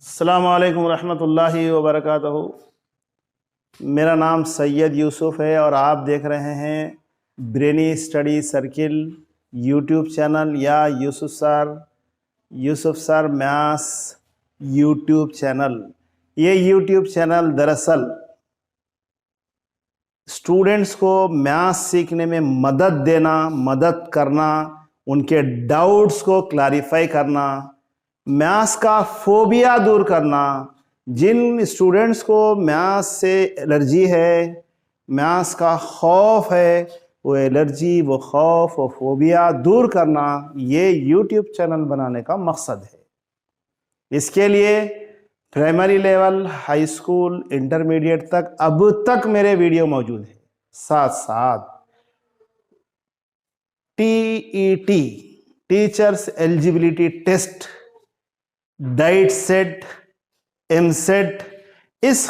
अस्सलामु अलैकुम रहमतुल्लाहि व बरकातहू। मेरा नाम सैयद यूसुफ़ है और आप देख रहे हैं Brainy Study Circle YouTube channel या Yusuf sir maths YouTube channel. ये यूट्यूब चैनल दरअसल स्टूडेंट्स को मैथ्स सीखने में मदद करना, उनके डाउट्स को क्लैरिफाई करना, मैथ्स का फोबिया दूर करना। जिन स्टूडेंट्स को मैथ्स से एलर्जी है, मैथ्स का खौफ है, वो एलर्जी, वो खौफ, वो फोबिया दूर करना, ये यूट्यूब चैनल बनाने का मकसद है। इसके लिए primary level, high school, intermediate तक अब तक मेरे वीडियो मौजूद है। साथ साथ TET, teachers eligibility test, DIET CET, EAMCET, इस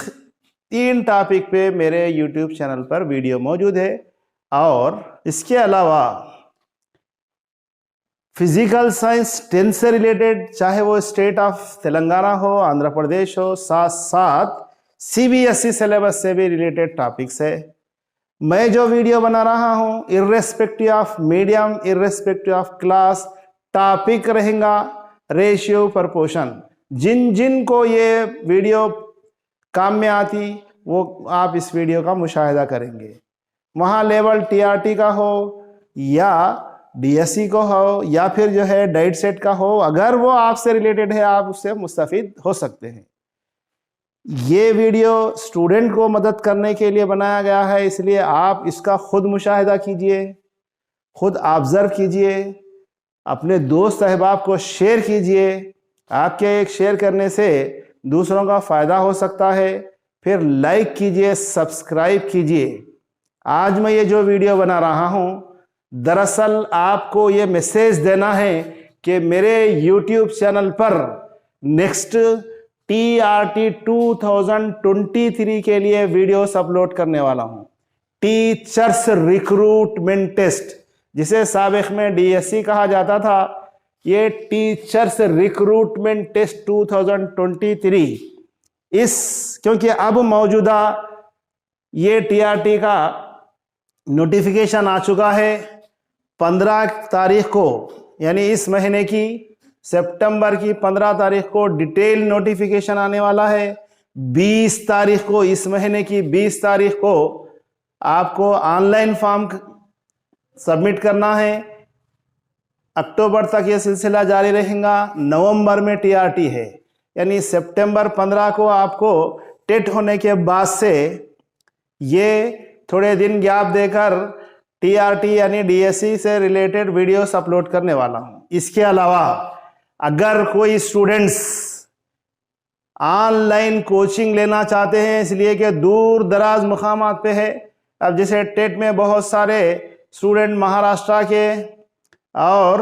3 टॉपिक पे मेरे यूट्यूब चैनल पर वीडियो मौजूद है। और इसके अलावा फिजिकल साइंस 10 से रिलेटेड, चाहे वो स्टेट ऑफ तेलंगाना हो, आंध्र प्रदेश हो, साथ साथ सीबीएसई सिलेबस से भी रिलेटेड टॉपिक्स है। मैं जो वीडियो बना रहा हूं, irrespective of medium, irrespective of class, topic रहेगा रेशियो प्रपोर्शन। जिन जिन को ये वीडियो काम में आती, वो आप इस वीडियो का मुशाहिदा करेंगे। वहाँ लेवल टीआरटी का हो या डीएससी को हो या फिर जो है डाइट सेट का हो, अगर वो आपसे रिलेटेड है, आप उससे मुस्तफीद हो सकते हैं। ये वीडियो स्टूडेंट को मदद करने के लिए बनाया गया है, इसलिए आप इसका खुद मुशाहिदा कीजिए, खुद ऑब्जर्व कीजिए, अपने दोस्त अहबाब को शेयर कीजिए। आपके एक शेयर करने से दूसरों का फ़ायदा हो सकता है। फिर लाइक कीजिए, सब्सक्राइब कीजिए। आज मैं ये जो वीडियो बना रहा हूँ, दरअसल आपको ये मैसेज देना है कि मेरे यूट्यूब चैनल पर नेक्स्ट टीआरटी 2023 के लिए वीडियोस अपलोड करने वाला हूँ। टीचर्स रिक्रूटमेंट टेस्ट, जिसे साबिक में डीएससी कहा जाता था, ये टीचर्स रिक्रूटमेंट टेस्ट 2023, क्योंकि अब मौजूदा ये टीआरटी का नोटिफिकेशन आ चुका है 15 तारीख को, यानी इस महीने की सितंबर की 15 तारीख को डिटेल नोटिफिकेशन आने वाला है। 20 तारीख को, इस महीने की 20 तारीख को आपको ऑनलाइन फॉर्म सबमिट करना है। अक्टूबर तक ये सिलसिला जारी रहेगा। नवंबर में टीआरटी है, यानी सितंबर 15 को आपको टेट होने के बाद से ये थोड़े दिन गैप देकर टीआरटी यानी डीएससी से रिलेटेड वीडियोस अपलोड करने वाला हूं। इसके अलावा अगर कोई स्टूडेंट्स ऑनलाइन कोचिंग लेना चाहते हैं, इसलिए कि दूर दराज मुकामात पे है, अब जैसे टेट में बहुत सारे स्टूडेंट महाराष्ट्र के और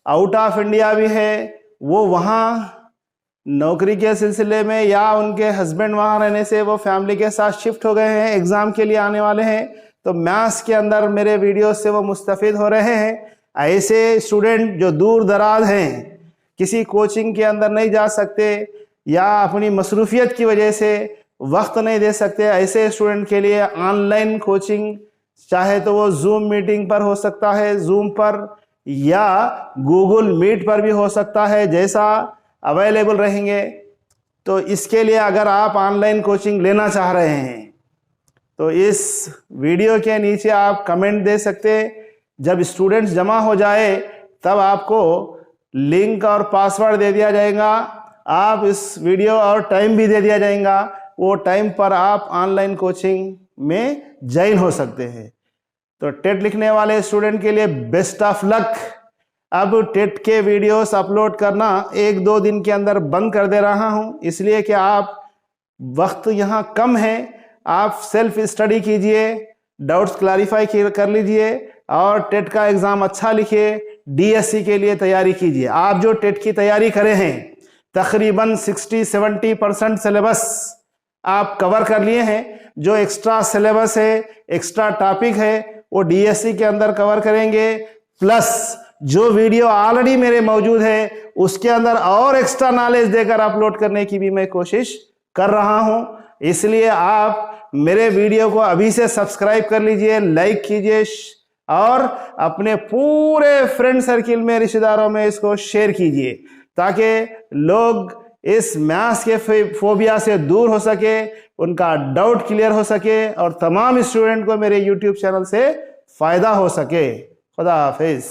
आउट ऑफ इंडिया भी है, वो वहाँ नौकरी के सिलसिले में या उनके हस्बैंड वहाँ रहने से वो फैमिली के साथ शिफ्ट हो गए हैं, एग्ज़ाम के लिए आने वाले हैं, तो मैथ्स के अंदर मेरे वीडियो से वो मुस्तफ़ीद हो रहे हैं। ऐसे स्टूडेंट जो दूर दराज हैं, किसी कोचिंग के अंदर नहीं जा सकते या अपनी मसरूफियत की वजह से वक्त नहीं दे सकते, ऐसे स्टूडेंट के लिए ऑनलाइन कोचिंग, चाहे तो वो जूम मीटिंग पर हो सकता है, जूम पर, या गूगल मीट पर भी हो सकता है, जैसा अवेलेबल रहेंगे। तो इसके लिए अगर आप ऑनलाइन कोचिंग लेना चाह रहे हैं तो इस वीडियो के नीचे आप कमेंट दे सकते हैं। जब स्टूडेंट्स जमा हो जाए तब आपको लिंक और पासवर्ड दे दिया जाएगा। आप इस वीडियो और टाइम भी दे दिया जाएगा, वो टाइम पर आप ऑनलाइन कोचिंग में ज्वाइन हो सकते हैं। तो टेट लिखने वाले स्टूडेंट के लिए बेस्ट ऑफ लक। अब टेट के वीडियोस अपलोड करना 1-2 दिन के अंदर बंद कर दे रहा हूं, इसलिए कि आप वक्त यहाँ कम है। आप सेल्फ स्टडी कीजिए, डाउट्स क्लैरिफाई कर लीजिए और टेट का एग्ज़ाम अच्छा लिखिए, डीएससी के लिए तैयारी कीजिए। आप जो टेट की तैयारी करे हैं, तकरीबन 60-70% सिलेबस आप कवर कर लिए हैं। जो एक्स्ट्रा सिलेबस है, एक्स्ट्रा टॉपिक है, वो डीएससी के अंदर कवर करेंगे। प्लस जो वीडियो ऑलरेडी मेरे मौजूद है उसके अंदर और एक्स्ट्रा नॉलेज देकर अपलोड करने की भी मैं कोशिश कर रहा हूं। इसलिए आप मेरे वीडियो को अभी से सब्सक्राइब कर लीजिए, लाइक कीजिए और अपने पूरे फ्रेंड सर्किल में, रिश्तेदारों में इसको शेयर कीजिए, ताकि लोग इस मैथ्स के फोबिया से दूर हो सके, उनका डाउट क्लियर हो सके और तमाम स्टूडेंट को मेरे YouTube चैनल से फायदा हो सके। खुदा हाफिज।